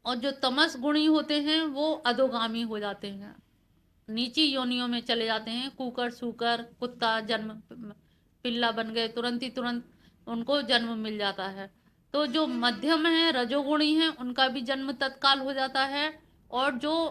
और जो तमस गुणी होते हैं वो अधोगामी हो जाते हैं, नीची योनियों में चले जाते हैं। कुकर सूकर कुत्ता जन्म पिल्ला बन गए, तुरंत ही तुरंत उनको जन्म मिल जाता है। तो जो मध्यम है रजोगुणी हैं उनका भी जन्म तत्काल हो जाता है, और जो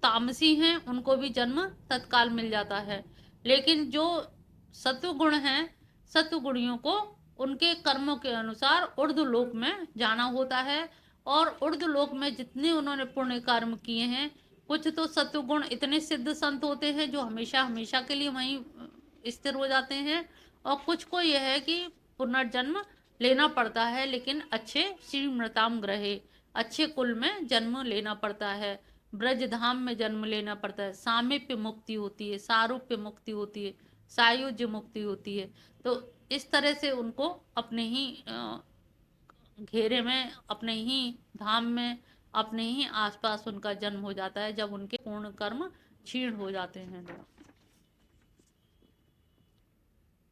तामसी हैं उनको भी जन्म तत्काल मिल जाता है। लेकिन जो सत्वगुण हैं, सत्वगुणियों को उनके कर्मों के अनुसार ऊर्ध्वलोक में जाना होता है। और ऊर्ध्वलोक में जितने उन्होंने पुण्य कर्म किए हैं, कुछ तो सत्वगुण इतने सिद्ध संत होते हैं जो हमेशा हमेशा के लिए वहीं स्थिर हो जाते हैं, और कुछ को यह है कि पुनर्जन्म लेना पड़ता है, लेकिन अच्छे श्रीमृताम ग्रहे, अच्छे कुल में जन्म लेना पड़ता है, ब्रज धाम में जन्म लेना पड़ता है, सामीप्य मुक्ति होती है, सारूप्य मुक्ति होती है, सायुज्य मुक्ति होती है। तो इस तरह से उनको अपने ही घेरे में, अपने ही धाम में, अपने ही आसपास उनका जन्म हो जाता है जब उनके पूर्ण कर्म क्षीण हो जाते हैं।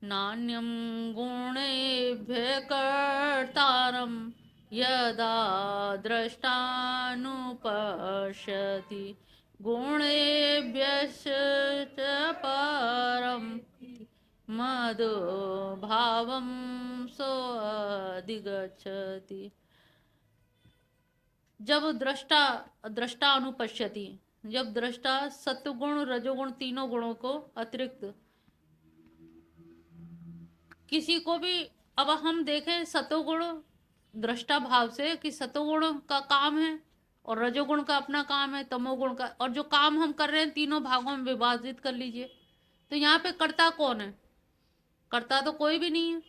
नान्यं गुणेभ्यः कर्तारं यदा द्रष्टानुपश्यति गुणेभ्यश्च परं मदभावं सोऽधिगच्छति। जब दृष्टा दृष्टा अनुपश्यति, जब दृष्टा सत्वगुण रजोगुण तीनों गुणों को अतिरिक्त किसी को भी, अब हम देखें सतोगुण दृष्टा भाव से कि सतोगुण का काम है और रजोगुण का अपना काम है, तमोगुण का, और जो काम हम कर रहे हैं तीनों भागों में विभाजित कर लीजिए, तो यहाँ पे कर्ता कौन है? कर्ता तो कोई भी नहीं है,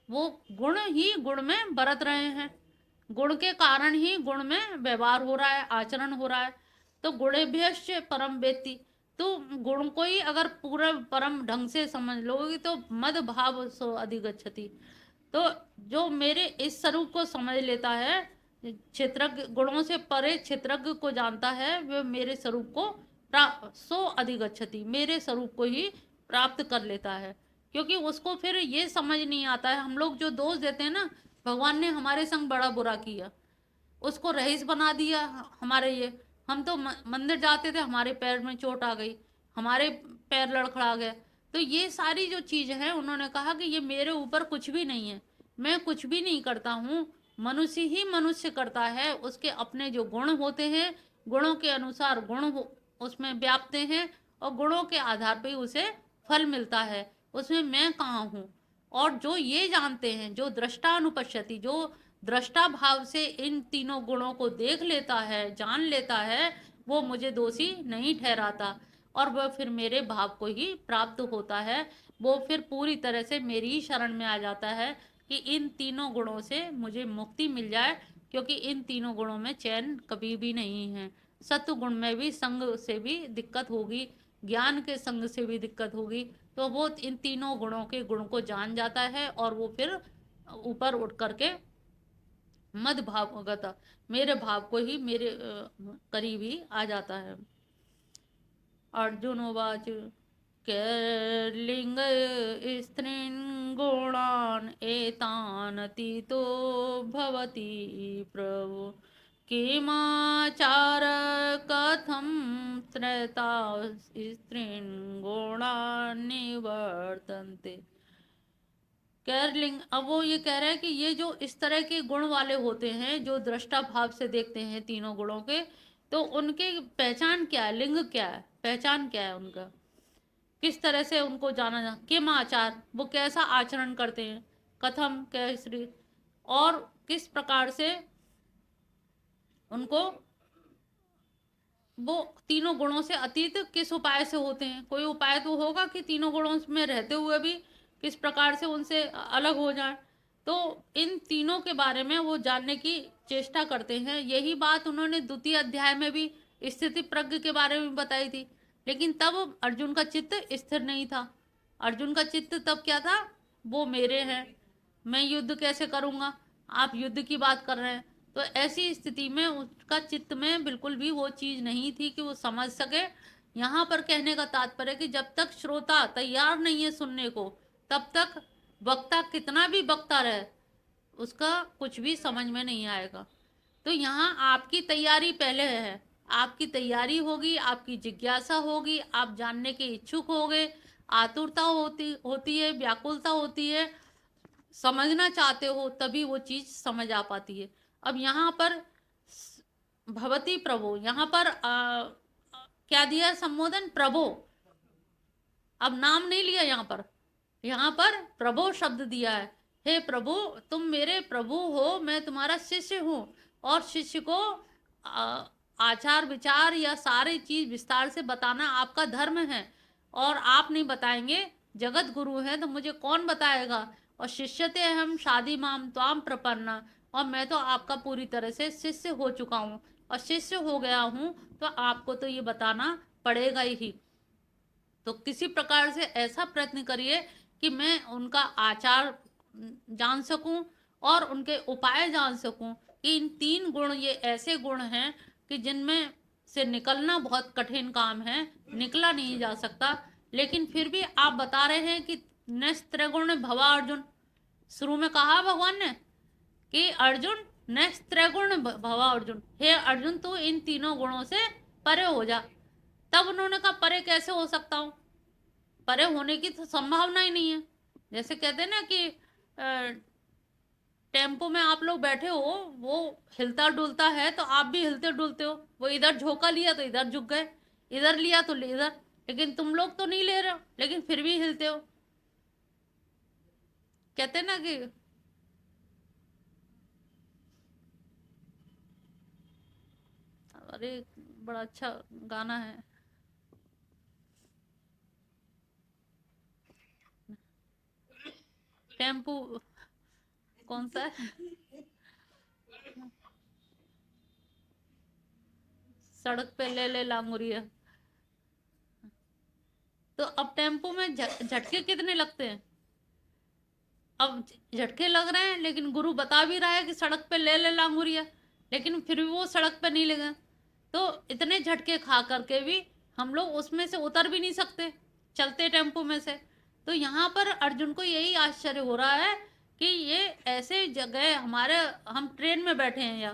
वो गुण ही गुण में बरत रहे हैं, गुण के कारण ही गुण में व्यवहार हो रहा है, आचरण हो रहा है। तो गुणेभ्यश्च परम वेत्ति, तो गुण को ही अगर पूरा परम ढंग से समझ लोगे तो मद भाव सो अधिगच्छति। तो जो मेरे इस स्वरूप को समझ लेता है, क्षेत्रज्ञ गुणों से परे क्षेत्रज्ञ को जानता है, वह मेरे स्वरूप को सो अधिगच्छति, मेरे स्वरूप को ही प्राप्त कर लेता है। क्योंकि उसको फिर ये समझ नहीं आता है, हम लोग जो दोष देते हैं ना, भगवान ने हमारे संग बड़ा बुरा किया, उसको रईस बना दिया हमारे ये, हम तो मंदिर जाते थे हमारे पैर में चोट आ गई, हमारे पैर लड़खड़ा गए। तो ये सारी जो चीज़ है उन्होंने कहा कि ये मेरे ऊपर कुछ भी नहीं है, मैं कुछ भी नहीं करता हूँ, मनुष्य ही मनुष्य करता है, उसके अपने जो गुण होते हैं, गुणों के अनुसार गुण उसमें व्यापते हैं, और गुणों के आधार पर उसे फल मिलता है, उसमें मैं कहाँ हूँ। और जो ये जानते हैं, जो दृष्टानुपश्यति, जो दृष्टा भाव से इन तीनों गुणों को देख लेता है, जान लेता है, वो मुझे दोषी नहीं ठहराता, और वह फिर मेरे भाव को ही प्राप्त होता है। वो फिर पूरी तरह से मेरी ही शरण में आ जाता है कि इन तीनों गुणों से मुझे मुक्ति मिल जाए, क्योंकि इन तीनों गुणों में चैन कभी भी नहीं है। सत्व गुण में भी संग से भी दिक्कत होगी, ज्ञान के संग से भी दिक्कत होगी, तो वो इन तीनों गुणों के गुण को जान जाता है, और वो फिर ऊपर उठ करके मद भावगत, मेरे भाव को ही मेरे करीब ही आ जाता है। अर्जुन उवाच कैर्लिंग स्त्रीन् गुणान् एतानतीतो भवति प्रभु किमाचार कथं त्रैता स्त्रीन् गुणान् निवर्तन्ते। कैरलिंग, अब वो ये कह रहा है कि ये जो इस तरह के गुण वाले होते हैं, जो दृष्टा भाव से देखते हैं तीनों गुणों के, तो उनके पहचान क्या है, लिंग क्या है, पहचान क्या है उनका, किस तरह से उनको जाना जा, किम आचार, वो कैसा आचरण करते हैं, कथम कैसरी, और किस प्रकार से उनको वो तीनों गुणों से अतीत किस उपाय से होते हैं। कोई उपाय तो होगा कि तीनों गुणों में रहते हुए भी किस प्रकार से उनसे अलग हो जाए। तो इन तीनों के बारे में वो जानने की चेष्टा करते हैं। यही बात उन्होंने द्वितीय अध्याय में भी स्थिति प्रज्ञ के बारे में बताई थी, लेकिन तब अर्जुन का चित्त स्थिर नहीं था। अर्जुन का चित्त तब क्या था, वो मेरे हैं, मैं युद्ध कैसे करूंगा, आप युद्ध की बात कर रहे हैं। तो ऐसी स्थिति में उसका चित्त में बिल्कुल भी वो चीज नहीं थी कि वो समझ सके। यहाँ पर कहने का तात्पर्य कि जब तक श्रोता तैयार नहीं है सुनने को, तब तक वक्ता कितना भी बकता रहे, उसका कुछ भी समझ में नहीं आएगा। तो यहाँ आपकी तैयारी पहले है, आपकी तैयारी होगी, आपकी जिज्ञासा होगी, आप जानने के इच्छुक होगे, आतुरता होती है, व्याकुलता होती है, समझना चाहते हो, तभी वो चीज समझ आ पाती है। अब यहाँ पर भवती प्रभु, यहाँ पर क्या दिया संबोधन? प्रभु। अब नाम नहीं लिया यहाँ पर प्रभु शब्द दिया है। हे प्रभु, तुम मेरे प्रभु हो, मैं तुम्हारा शिष्य हूँ। और शिष्य को आचार विचार या सारी चीज विस्तार से बताना आपका धर्म है, और आप नहीं बताएंगे, जगत गुरु है तो मुझे कौन बताएगा। और शिष्यते हम शादी माम त्वाम प्रपन्ना, और मैं तो आपका पूरी तरह से शिष्य हो चुका हूँ, और शिष्य हो गया हूँ, तो आपको तो ये बताना पड़ेगा ही। तो किसी प्रकार से ऐसा प्रयत्न करिए कि मैं उनका आचार जान सकूं और उनके उपाय जान सकूं कि इन 3 गुण ये ऐसे गुण हैं कि जिनमें से निकलना बहुत कठिन काम है, निकला नहीं जा सकता। लेकिन फिर भी आप बता रहे हैं कि नेक्स्ट त्रिगुण भवा अर्जुन, शुरू में कहा भगवान ने कि अर्जुन नेक्स्ट त्रिगुण भवा अर्जुन, हे अर्जुन तू इन 3 गुणों से परे हो जा। तब उन्होंने कहा परे कैसे हो सकता हूं? परे होने की तो संभावना ही नहीं है। जैसे कहते हैं ना कि टेम्पो में आप लोग बैठे हो, वो हिलता डुलता है तो आप भी हिलते डुलते हो। वो इधर झोंका लिया तो इधर झुक गए, इधर लिया तो इधर, लेकिन तुम लोग तो नहीं ले रहे हो, लेकिन फिर भी हिलते हो। कहते हैं ना कि अरे बड़ा अच्छा गाना है, टेम्पू कौन सा है? सड़क पे ले ले लांगुरिया। तो अब टेम्पो में झटके कितने लगते हैं? अब झटके लग रहे हैं, लेकिन गुरु बता भी रहा है कि सड़क पे ले ले लांगुरिया, लेकिन फिर भी वो सड़क पे नहीं लगे। तो इतने झटके खा करके भी हम लोग उसमें से उतर भी नहीं सकते, चलते टेम्पो में से। तो यहाँ पर अर्जुन को यही आश्चर्य हो रहा है कि ये ऐसे जगह हमारे, हम ट्रेन में बैठे हैं, या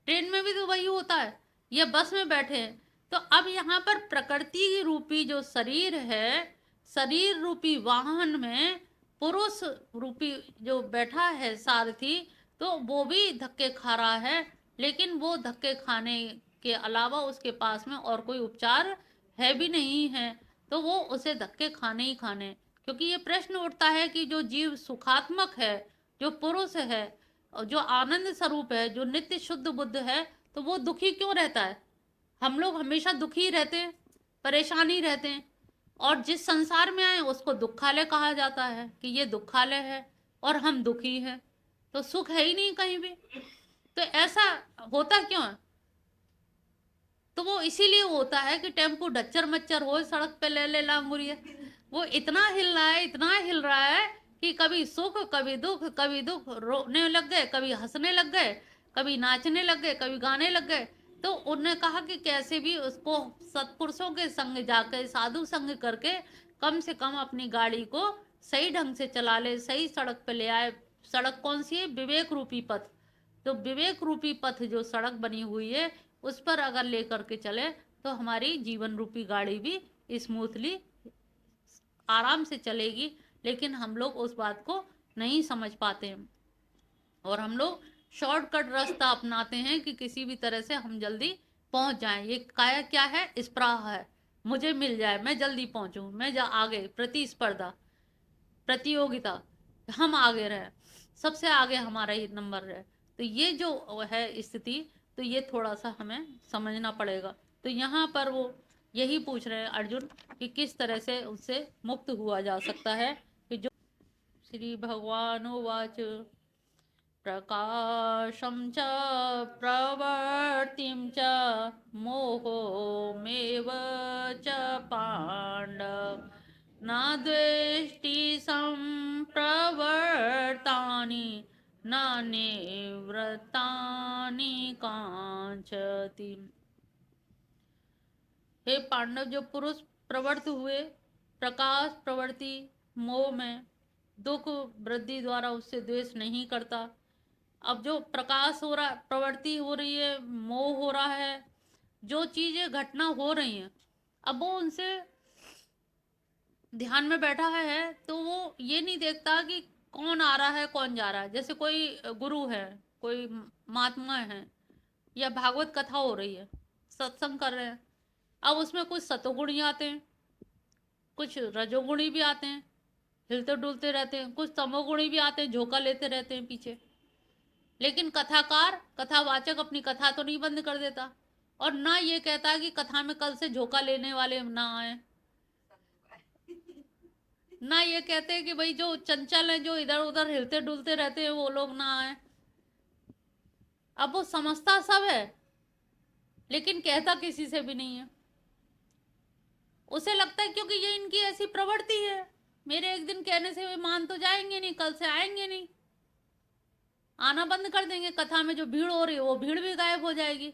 ट्रेन में भी तो वही होता है, या बस में बैठे हैं। तो अब यहाँ पर प्रकृति रूपी जो शरीर है, शरीर रूपी वाहन में पुरुष रूपी जो बैठा है सारथी, तो वो भी धक्के खा रहा है। लेकिन वो धक्के खाने के अलावा उसके पास में और कोई उपचार है भी नहीं है, तो वो उसे धक्के खाने ही खाने। क्योंकि ये प्रश्न उठता है कि जो जीव सुखात्मक है, जो पुरुष है, और जो आनंद स्वरूप है, जो नित्य शुद्ध बुद्ध है, तो वो दुखी क्यों रहता है? हम लोग हमेशा दुखी रहते हैं, परेशानी रहते हैं, और जिस संसार में आए उसको दुखालय कहा जाता है कि ये दुखालय है, और हम दुखी हैं, तो सुख है ही नहीं कहीं भी। तो ऐसा होता क्यों है? तो वो इसीलिए होता है कि टेम्पो डच्चर मच्चर हो, सड़क पे ले ले लांगुरिया, वो इतना हिल रहा है, इतना हिल रहा है कि कभी सुख कभी दुख, कभी दुख रोने लग गए, कभी हंसने लग गए, कभी नाचने लग गए, कभी गाने लग गए। तो उन्होंने कहा कि कैसे भी उसको सत्पुरुषों के संग जाकर, साधु संग करके, कम से कम अपनी गाड़ी को सही ढंग से चला ले, सही सड़क पे ले आए। सड़क कौन सी है? विवेक रूपी पथ। तो विवेक रूपी पथ जो सड़क बनी हुई है, उस पर अगर लेकर के चले तो हमारी जीवन रूपी गाड़ी भी स्मूथली आराम से चलेगी। लेकिन हम लोग उस बात को नहीं समझ पाते हैं, और हम लोग शॉर्टकट रास्ता अपनाते हैं कि किसी भी तरह से हम जल्दी पहुंच जाएं। ये काया क्या है? स्प्राह है, मुझे मिल जाए, मैं जल्दी पहुंचूं, मैं आगे, प्रतिस्पर्धा, प्रतियोगिता, हम आगे रहे, सबसे आगे हमारा ही नंबर रहे। तो ये जो है स्थिति, तो ये थोड़ा सा हमें समझना पड़ेगा। तो यहाँ पर वो यही पूछ रहे हैं अर्जुन कि किस तरह से उससे मुक्त हुआ जा सकता है। कि जो श्री भगवान वाच प्रकाशम च प्रवर्तिम च मोहोमेव च पांडव न द्वेष्टि संप्रवर्तानि न निवृत्तानि कांचति। हे पांडव, जो पुरुष प्रवृत्त हुए प्रकाश प्रवृत्ति मोह में, दुख वृद्धि द्वारा उससे द्वेष नहीं करता, अब जो प्रकाश हो रहा, प्रवृत्ति हो रही है, मोह हो रहा है, जो चीजें घटना हो रही हैं, अब वो उनसे ध्यान में बैठा है तो वो ये नहीं देखता कि कौन आ रहा है कौन जा रहा है। जैसे कोई गुरु है, कोई महात्मा है, या भागवत कथा हो रही है, सत्संग कर रहे हैं, अब उसमें कुछ सतोगुणी आते हैं, कुछ रजोगुणी भी आते हैं, हिलते डुलते रहते हैं, कुछ तमोगुणी भी आते हैं, झोंका लेते रहते हैं पीछे। लेकिन कथाकार, कथावाचक अपनी कथा तो नहीं बंद कर देता, और ना ये कहता कि कथा में कल से झोंका लेने वाले ना आए, ना ये कहते कि भाई जो चंचल है, जो इधर उधर हिलते डुलते रहते हैं, वो लोग ना आए। अब वो समझता सब है लेकिन कहता किसी से भी नहीं है। उसे लगता है क्योंकि ये इनकी ऐसी प्रवृत्ति है, मेरे एक दिन कहने से वे मान तो जाएंगे नहीं, कल से आएंगे नहीं, आना बंद कर देंगे। कथा में जो भीड़ हो रही है वो भीड़ भी गायब हो जाएगी,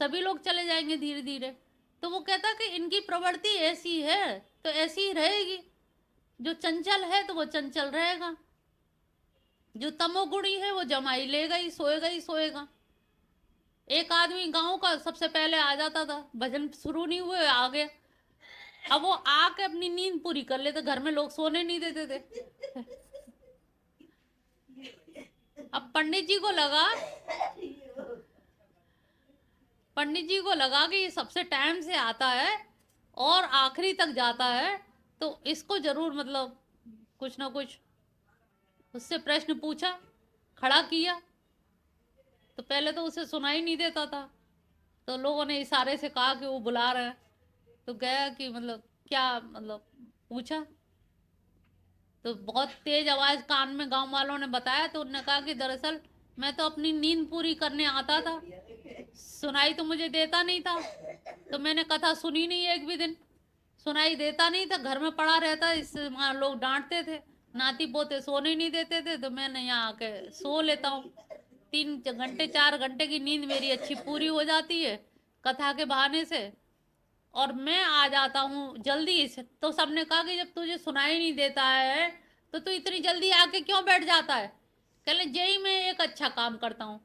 सभी लोग चले जाएंगे धीरे धीरे। तो वो कहता कि इनकी प्रवृत्ति ऐसी है तो ऐसी ही रहेगी, जो चंचल है तो वो चंचल रहेगा, जो तमोगुणी है वो जमाई लेगा ही, सोएगा ही सोएगा। एक आदमी गांव का सबसे पहले आ जाता था, भजन शुरू नहीं हुए आ गया, अब वो आके अपनी नींद पूरी कर लेते, घर में लोग सोने नहीं देते थे। अब पंडित जी को लगा कि ये सबसे टाइम से आता है और आखिरी तक जाता है, तो इसको जरूर मतलब कुछ ना कुछ उससे प्रश्न पूछा, खड़ा किया। तो पहले तो उसे सुनाई नहीं देता था, तो लोगों ने इशारे से कहा कि वो बुला रहे हैं, तो गया कि मतलब क्या मतलब पूछा, तो बहुत तेज आवाज कान में गांव वालों ने बताया, तो उन्होंने कहा कि दरअसल मैं तो अपनी नींद पूरी करने आता था, सुनाई तो मुझे देता नहीं था, तो मैंने कथा सुनी नहीं, एक भी दिन सुनाई देता नहीं था, घर में पड़ा रहता, इससे वहाँ लोग डांटते थे, नाती पोते सोने नहीं देते थे, तो मैंने यहाँ आके सो लेता हूँ। 3 घंटे 4 घंटे की नींद मेरी अच्छी पूरी हो जाती है कथा के बहाने से, और मैं आ जाता हूँ जल्दी से। तो सबने कहा कि जब तुझे सुनाई नहीं देता है तो तू इतनी जल्दी आके क्यों बैठ जाता है। कहले यही मैं एक अच्छा काम करता हूँ,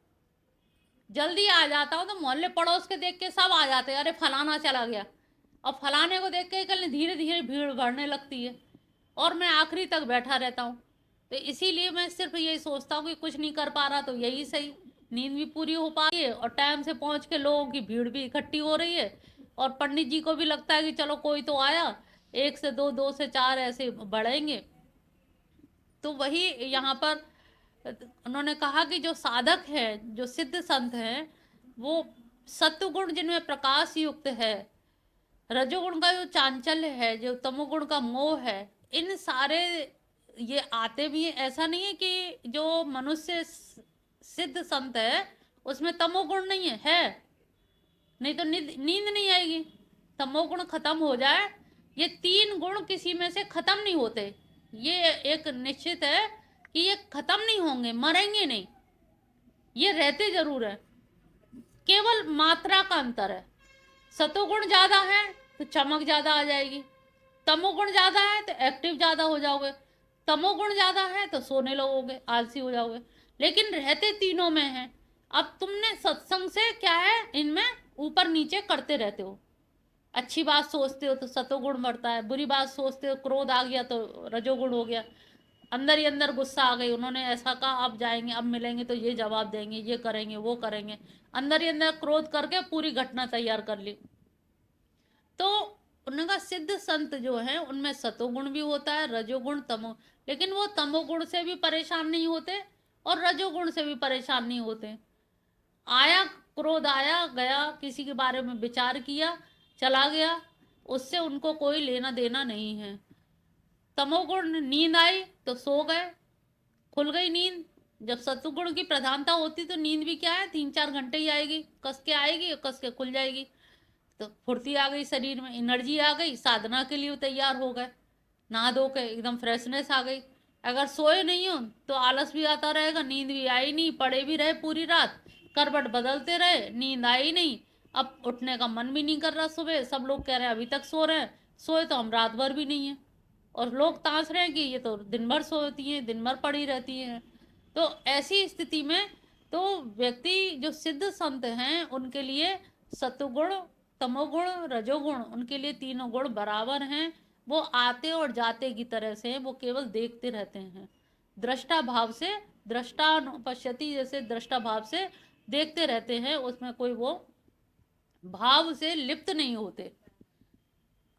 जल्दी आ जाता हूँ तो मोहल्ले पड़ोस के देख के सब आ जाते हैं, अरे फलाना चला गया, और फलाने को देख के कहले धीरे धीरे भीड़ बढ़ने लगती है, और मैं आखिरी तक बैठा रहता हूँ। तो इसीलिए मैं सिर्फ यही सोचता हूँ कि कुछ नहीं कर पा रहा तो यही सही, नींद भी पूरी हो पा रही है और टाइम से पहुँच के लोगों की भीड़ भी इकट्ठी हो रही है, और पंडित जी को भी लगता है कि चलो कोई तो आया, 1 से 2, 2 से 4 ऐसे बढ़ेंगे। तो वही यहाँ पर उन्होंने कहा कि जो साधक है, जो सिद्ध संत है, वो सत्वगुण जिनमें प्रकाश युक्त है, रजोगुण का जो चांचल्य है, जो तमोगुण का मोह है, इन सारे ये आते भी हैं। ऐसा नहीं है कि जो मनुष्य सिद्ध संत है उसमें तमोगुण नहीं है, नहीं तो नींद नहीं आएगी। तमोगुण खत्म हो जाए, ये 3 गुण किसी में से खत्म नहीं होते, ये एक निश्चित है कि ये खत्म नहीं होंगे, मरेंगे नहीं, ये रहते जरूर है, केवल मात्रा का अंतर है। सतोगुण ज्यादा है तो चमक ज्यादा आ जाएगी, तमोगुण ज्यादा है तो एक्टिव ज्यादा हो जाओगे, तमोगुण ज्यादा है तो सोने लगोगे, आलसी हो जाओगे, लेकिन रहते तीनों में है। अब तुमने सत्संग से क्या है, इनमें ऊपर नीचे करते रहते हो, अच्छी बात सोचते हो तो सतोगुण बढ़ता है, बुरी बात सोचते हो, क्रोध आ गया तो रजोगुण हो गया, अंदर ही अंदर गुस्सा आ गई, उन्होंने ऐसा कहा, अब जाएंगे, अब मिलेंगे तो ये जवाब देंगे, ये करेंगे वो करेंगे, अंदर ही अंदर क्रोध करके पूरी घटना तैयार कर ली। तो उनका सिद्ध संत जो है उनमें सतोगुण भी होता है, रजोगुण तमो, लेकिन वो तमोगुण से भी परेशान नहीं होते और रजोगुण से भी परेशान नहीं होते। आया क्रोध, आया गया, किसी के बारे में विचार किया, चला गया, उससे उनको कोई लेना देना नहीं है। तमोगुण, नींद आई तो सो गए, खुल गई नींद। जब सतुगुण की प्रधानता होती तो नींद भी क्या है, 3-4 घंटे ही आएगी, कस के आएगी और कस के खुल जाएगी, तो फुर्ती आ गई शरीर में, एनर्जी आ गई, साधना के लिए तैयार हो गए, नहा धो के एकदम फ्रेशनेस आ गई। अगर सोए नहीं हो तो आलस भी आता रहेगा, नींद भी आई नहीं, पड़े भी रहे पूरी रात, करवट बदलते रहे, नींद आई नहीं, अब उठने का मन भी नहीं कर रहा। सुबह सब लोग कह रहे हैं अभी तक सो रहे हैं, सोए तो हम रात भर भी नहीं है, और लोग तांस रहे हैं कि ये तो दिन भर सोती हैं, दिन भर पड़ी रहती हैं। तो ऐसी स्थिति में तो व्यक्ति जो सिद्ध संत हैं उनके लिए सतुगुण, तमोगुण, रजोगुण, उनके लिए तीनों गुण बराबर हैं। वो आते और जाते की तरह से, वो केवल देखते रहते हैं दृष्टा भाव से, दृष्टा पश्यति, जैसे दृष्टा भाव से देखते रहते हैं, उसमें कोई वो भाव से लिप्त नहीं होते,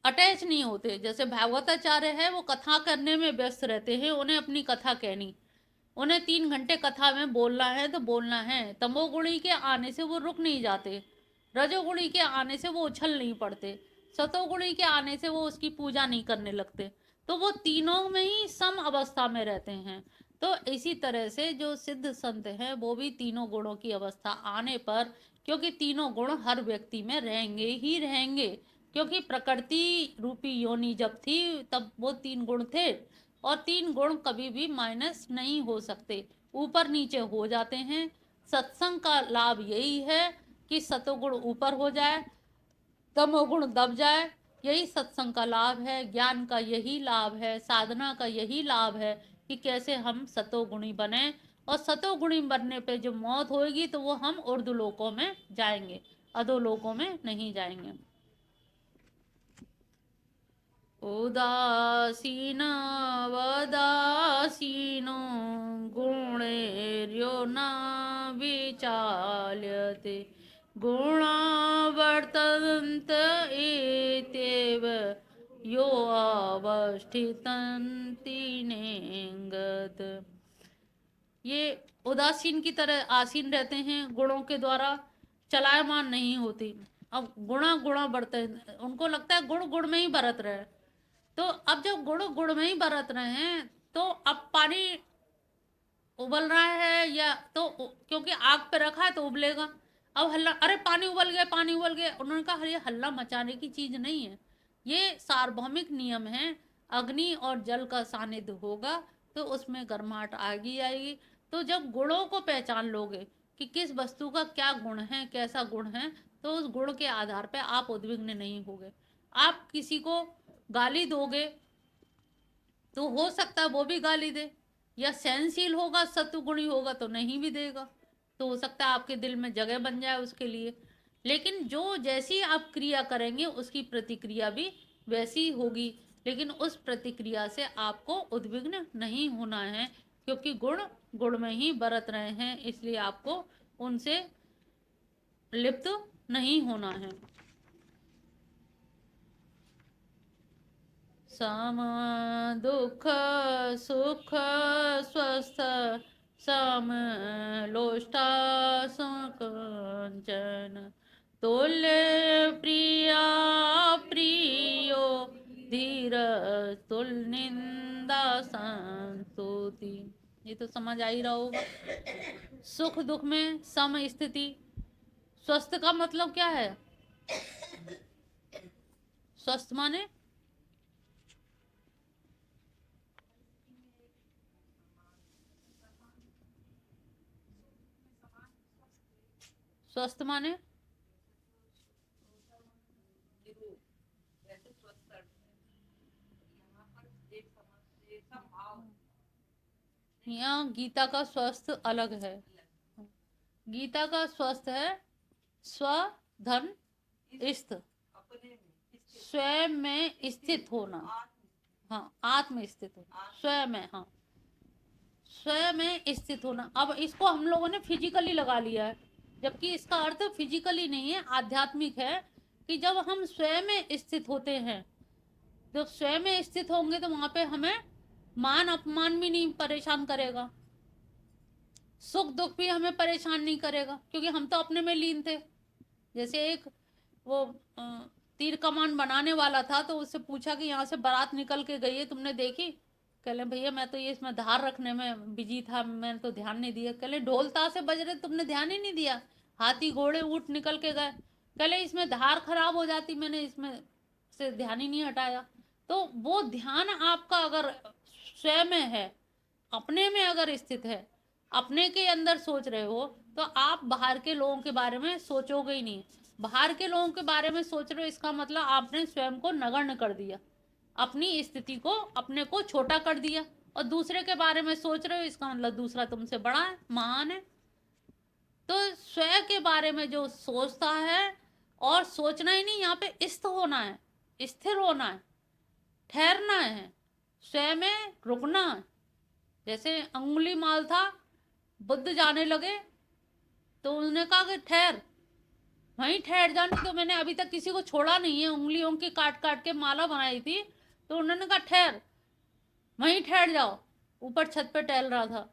अटैच नहीं होते। जैसे भागवताचार्य है, वो कथा करने में व्यस्त रहते हैं, उन्हें अपनी कथा कहनी, उन्हें 3 घंटे कथा में बोलना है तो बोलना है। तमोगुणी के आने से वो रुक नहीं जाते, रजोगुणी के आने से वो उछल नहीं पड़ते, सतोगुणी के आने से वो उसकी पूजा नहीं करने लगते। तो वो तीनों में ही सम अवस्था में रहते हैं। तो इसी तरह से जो सिद्ध संत हैं वो भी तीनों गुणों की अवस्था आने पर, क्योंकि तीनों गुण हर व्यक्ति में रहेंगे ही रहेंगे, क्योंकि प्रकृति रूपी योनि जब थी तब वो 3 गुण थे, और 3 गुण कभी भी माइनस नहीं हो सकते, ऊपर नीचे हो जाते हैं। सत्संग का लाभ यही है कि सतोगुण ऊपर हो जाए, तमोगुण दब जाए, यही सत्संग का लाभ है, ज्ञान का यही लाभ है, साधना का यही लाभ है कि कैसे हम सतोगुणी बने। और सतोगुणी बनने पे जो मौत होगी तो वो हम ऊर्ध्वलोकों में जाएंगे, अधोलोकों में नहीं जाएंगे। उदासीन वदासीनो गुणैर्यो न विचाल्यते, गुणा वर्तन्त एत्येव यो अवस्थितन्ति नेङ्गत। ये उदासीन की तरह आसीन रहते हैं, गुणों के द्वारा चलायमान नहीं होती। अब गुणा गुणा बढ़ते हैं, उनको लगता है गुण गुण में ही बरत रहे। तो अब जब गुण गुण में ही बरत रहे हैं, तो अब पानी उबल रहा है या तो क्योंकि आग पे रखा है तो उबलेगा। अब हल्ला, अरे पानी उबल गया, पानी उबल गया, उन्होंने कहा ये हल्ला मचाने की चीज नहीं है, ये सार्वभौमिक नियम है। अग्नि और जल का सानिध्य होगा तो उसमें गर्माहट आएगी आएगी। तो जब गुणों को पहचान लोगे कि किस वस्तु का क्या गुण है, कैसा गुण है, तो उस गुण के आधार पर आप उद्विग्न नहीं होगे। आप किसी को गाली दोगे तो हो सकता है वो भी गाली दे, या सहनशील होगा, सत्वगुणी होगा तो नहीं भी देगा, तो हो सकता है आपके दिल में जगह बन जाए उसके लिए। लेकिन जो जैसी आप क्रिया करेंगे उसकी प्रतिक्रिया भी वैसी होगी, लेकिन उस प्रतिक्रिया से आपको उद्विग्न नहीं होना है, क्योंकि गुण गुण में ही बरत रहे हैं, इसलिए आपको उनसे लिप्त नहीं होना है। सम दुख सुख स्वस्थ सम लोष्टा संकंचन, तुल्य प्रिया प्रियो धीर तुल निंदा संस्तुति। ये तो समझ आ ही रहा होगा। सुख दुख में सम स्थिति। स्वस्थ का मतलब क्या है? स्वस्थ माने स्वस्थ माने यहाँ गीता का स्वस्थ अलग है। गीता का स्वस्थ है स्वधन स्थ, स्वयं में स्थित होना। हाँ, आत्म स्थित होना, स्वयं में, हाँ, स्वयं में स्थित होना। अब इसको हम लोगों ने फिजिकली लगा लिया है, जबकि इसका अर्थ फिजिकली नहीं है, आध्यात्मिक है। कि जब हम स्वयं में स्थित होते हैं, जब स्वयं में स्थित होंगे तो वहां पे हमें मान अपमान भी नहीं परेशान करेगा, सुख दुख भी हमें परेशान नहीं करेगा, क्योंकि हम तो अपने में लीन थे। जैसे एक वो तीर कमान बनाने वाला था, तो उससे पूछा कि यहाँ से बारात निकल के गई है, तुमने देखी? कह ले भैया मैं तो ये इसमें धार रखने में बिजी था, मैंने तो ध्यान नहीं दिया। कह ले ढोल ताशे बज रहे, तुमने ध्यान ही नहीं दिया? हाथी घोड़े ऊंट निकल के गए, कह ले इसमें धार खराब हो जाती, मैंने इसमें से ध्यान ही नहीं हटाया। तो वो ध्यान आपका अगर स्वयं में है, अपने में अगर स्थित है, अपने के अंदर सोच रहे हो, तो आप बाहर के लोगों के बारे में सोचोगे ही नहीं। बाहर के लोगों के बारे में सोच रहे हो, इसका मतलब आपने स्वयं को नगण्य कर दिया, अपनी स्थिति को, अपने को छोटा कर दिया। और दूसरे के बारे में सोच रहे हो, इसका मतलब दूसरा तुमसे बड़ा है, महान है। तो स्वयं के बारे में जो सोचता है, और सोचना ही नहीं, यहाँ पे स्थिर होना है, स्थिर होना है, ठहरना है, स्वयं में रुकना है। जैसे अंगुली माल था, बुद्ध जाने लगे तो उन्होंने कहा कि ठहर, वहीं ठहर जाने। तो मैंने अभी तक किसी को छोड़ा नहीं है, उंगलियों की काट काट के माला बनाई थी, तो उन्होंने कहा ठहर, वहीं ठहर जाओ। ऊपर छत पे टहल रहा था,